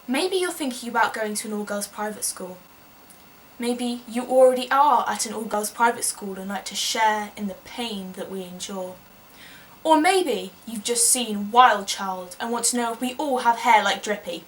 Maybe you're thinking about going to an all-girls private school. Maybe you already are at an all-girls private school and like to share in the pain that we endure. Or maybe you've just seen Wild Child and want to know if we all have hair like Drippy.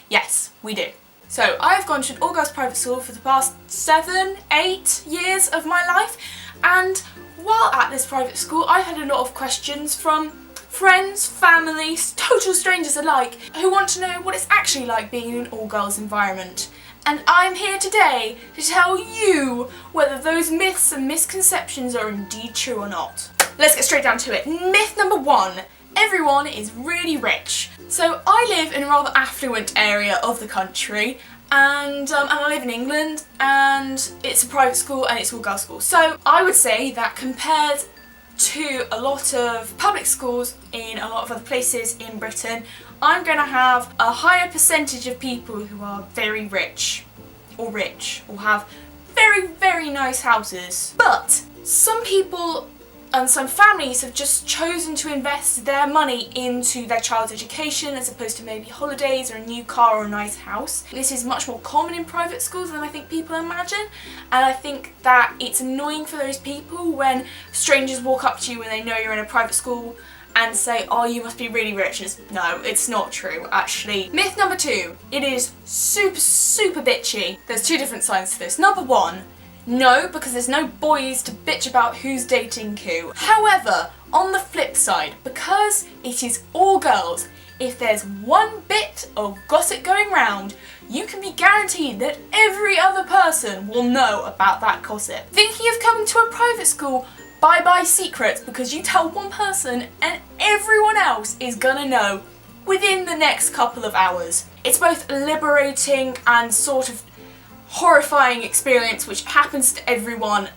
Yes, we do. So I've gone to an all-girls private school for the past 7, 8 years of my life, and while at this private school I've had a lot of questions from friends, families, total strangers alike, who want to know what it's actually like being in an all-girls environment. And I'm here today to tell you whether those myths and misconceptions are indeed true or not. Let's get straight down to it. Myth number 1. Everyone is really rich. So I live in a rather affluent area of the country, and I live in England, and it's a private school and it's all girls school. So I would say that compared to a lot of public schools in a lot of other places in Britain, I'm going to have a higher percentage of people who are very rich, or have very, very nice houses. But some people and some families have just chosen to invest their money into their child's education as opposed to maybe holidays or a new car or a nice house. This is much more common in private schools than I think people imagine, and I think that it's annoying for those people when strangers walk up to you when they know you're in a private school and say, oh, you must be really rich. No, it's not true, actually. Myth number 2. It is super, super bitchy. There's 2 different sides to this. Number 1. No, because there's no boys to bitch about who's dating who. However, on the flip side, because it is all girls, if there's one bit of gossip going round, you can be guaranteed that every other person will know about that gossip. Thinking of coming to a private school, bye-bye secrets, because you tell one person and everyone else is gonna know within the next couple of hours. It's both liberating and sort of horrifying experience which happens to everyone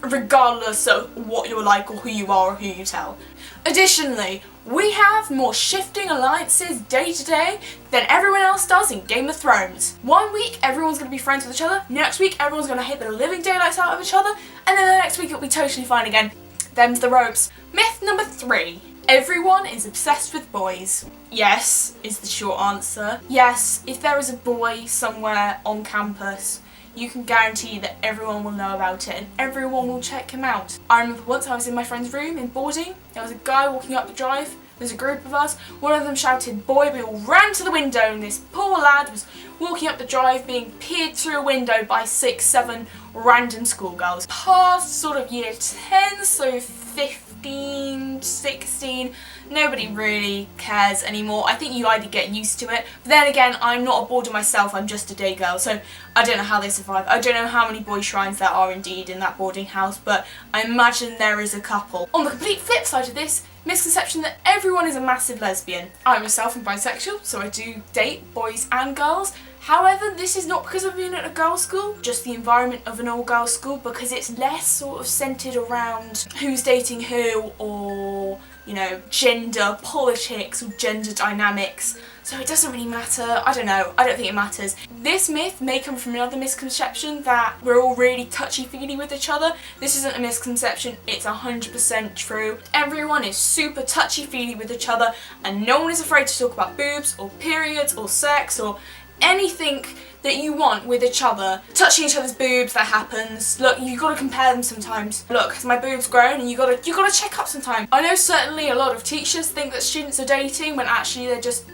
regardless of what you're like or who you are or who you tell. Additionally, we have more shifting alliances day to day than everyone else does in Game of Thrones. One week everyone's going to be friends with each other, next week everyone's going to hate the living daylights out of each other, and then the next week it'll be totally fine again. Them's the ropes. Myth number 3. Everyone is obsessed with boys. Yes, is the short answer. Yes, if there is a boy somewhere on campus, you can guarantee that everyone will know about it and everyone will check him out. I remember once I was in my friend's room in boarding, there was a guy walking up the drive, there's a group of us, one of them shouted boy, we all ran to the window and this poor lad was walking up the drive being peered through a window by 6, 7 random schoolgirls. Past sort of year 10, so 15, 16, nobody really cares anymore. I think you either get used to it, but then again, I'm not a boarder myself, I'm just a day girl, so I don't know how they survive. I don't know how many boy shrines there are indeed in that boarding house, but I imagine there is a couple. On the complete flip side of this, misconception that everyone is a massive lesbian. I myself am bisexual, so I do date boys and girls. However, this is not because I've been at a girls' school, just the environment of an all-girls school, because it's less sort of centred around who's dating who or, you know, gender politics or gender dynamics. So it doesn't really matter. I don't know. I don't think it matters. This myth may come from another misconception that we're all really touchy-feely with each other. This isn't a misconception. It's 100% true. Everyone is super touchy-feely with each other and no one is afraid to talk about boobs or periods or sex or anything that you want with each other. Touching each other's boobs, that happens. Look, you gotta compare them sometimes. Look, has my boobs grown? And you gotta check up sometimes. I know certainly a lot of teachers think that students are dating when actually they're just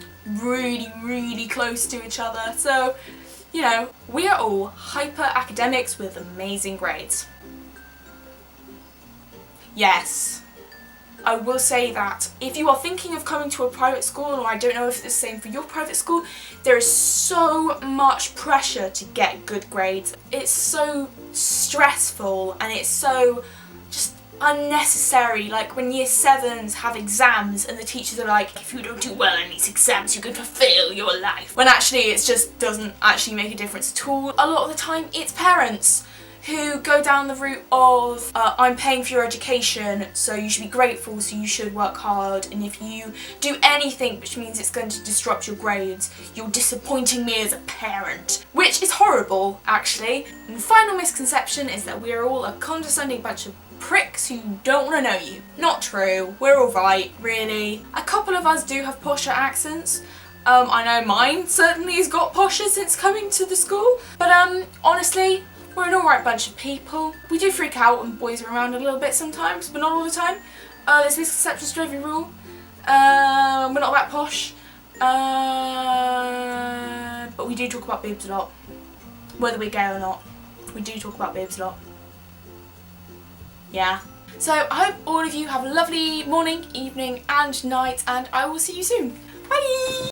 really, really close to each other. So, you know, we are all hyper academics with amazing grades. Yes. I will say that if you are thinking of coming to a private school, or I don't know if it's the same for your private school, there is so much pressure to get good grades. It's so stressful and it's so just unnecessary. Like when year 7s have exams and the teachers are like, if you don't do well in these exams you're going to fail your life. When actually it just doesn't actually make a difference at all. A lot of the time it's parents who go down the route of I'm paying for your education, so you should be grateful, so you should work hard, and if you do anything which means it's going to disrupt your grades, you're disappointing me as a parent. Which is horrible, actually. And the final misconception is that we are all a condescending bunch of pricks who don't want to know you. Not true. We're alright, really. A couple of us do have posher accents. I know mine certainly has got posher since coming to the school. But honestly, we're an alright bunch of people. We do freak out when boys are around a little bit sometimes, but not all the time. There's misconceptions to every rule. We're not that posh. But we do talk about boobs a lot. Whether we're gay or not. We do talk about boobs a lot. Yeah. So I hope all of you have a lovely morning, evening and night, and I will see you soon. Bye!